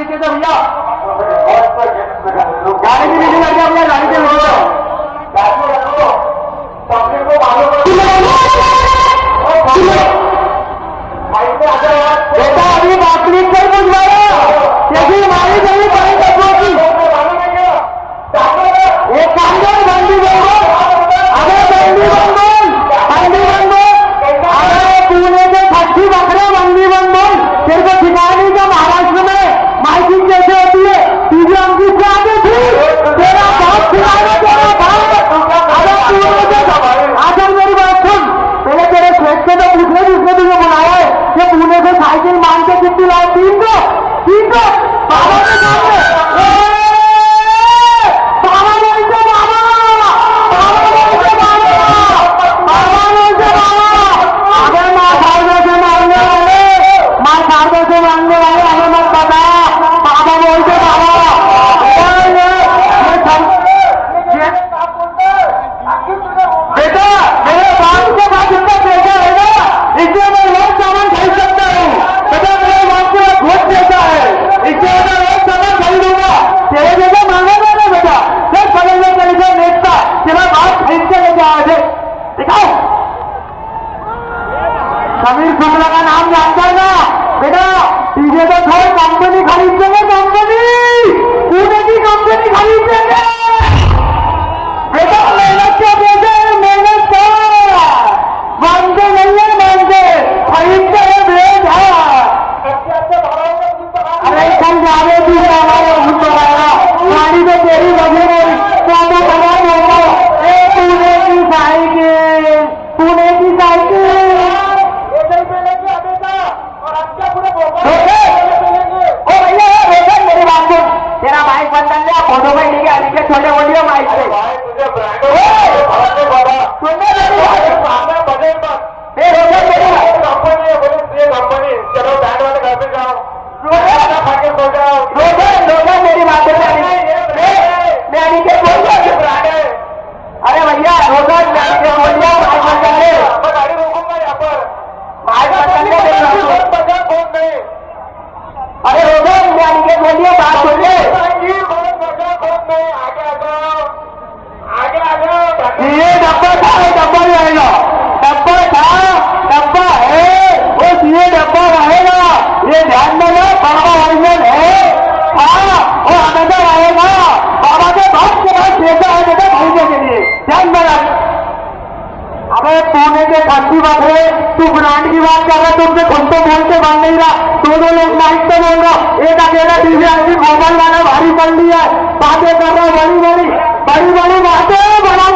नीचे से भैया, गाड़ी के नीचे लग गया भैया, गाड़ी के नीचे पब्लिक को मालूम बेटा अभी बातचीत कर बुझवाया क्योंकि हमारी जमीन बड़ी तत्वों की एक काम कर बंदी बंदो, अरे बंदी बंदो, बंदी बंदो, अरे पुणे के छठी बकरे बंदी बंदो, तेरे को ठिकानी का महाराष्ट्र में माइकिंग कैसे होती है, टीवी की से आगे थी, तेरा बाप खिलाना, तेरा बाप, अरे पुणे के आजम मेरी बात सुन, पहले तेरे खेत से तो पूछने जिसने तुझे बुलाया है, ये पुणे से साइकिल मान के कितनी लाए, 300 बाबा के सामने मांगने वाले हमें मत पता, बाबा बोलते बाबा बेटा मेरे बाप के पास इतना पैसा है ना, इससे मैं रोज सामान खरीद सकता हूँ, बेटा मेरे बाप के पास बहुत पैसा है, इससे मैं रोज सामान खरीदूंगा, तेरे जैसे मांगेगा ना बेटा, फिर समझने के लिए नेता तेरा बाप खरीद के लेके आए थे, दिखाओ समीर शुक्ला का नाम जानता है ना बेटा, पीछे तो छोड़ कंपनी खरीद देंगे, कंपनी पुणे की कंपनी खरीद देंगे बेटा, मेहनत के पैसे मेहनत कर, मानते नहीं है मानते, खरीदते हैं भेज है, अरे कल जावे तू हमारे खुद बनाएगा, गाड़ी तो तेरी लगे नहीं, तो बना होगा, पुणे की साइकिल, पुणे की साइकिल मेरी बात सुन, तेरा माइक बंद कर लिया, फोटो में ठीक है, अभी छोटे बोलिए माइक से कंपनी, चलो बैंड वाले घर पे जाओ, रोजा मेरी बात है, मैं नीचे बोल रहा हूँ ब्रांड है, अरे भैया रोजा नीचे बोल दिया, माइक बंद कर ले, मैं गाड़ी रोकूंगा यहाँ पर, माइक बंद कर ले, फोन नहीं, अरे रोजा यानी के बोलिए बात बोलिए, ये डब्बा था, डब्बा भी आएगा, डब्बा था, डब्बा है, बस ये डब्बा रहेगा, ये ध्यान में लो, बाबा ओरिजिनल है, हाँ वो हमेशा आएगा, बाबा के बाप के पास पैसा है बेटा खरीदने के लिए, ध्यान में रख। अबे पुणे के खाती बात है, तू ब्रांड की बात कर रहा, तुमसे खुद तो बोलते बन नहीं रहा, दोनों लोग माइक पे बोल रहा, एक अकेला डीजे मोबाइल वाला भारी कर लिया, बातें कर रहा, बड़ी बड़ी बातें, बड़ा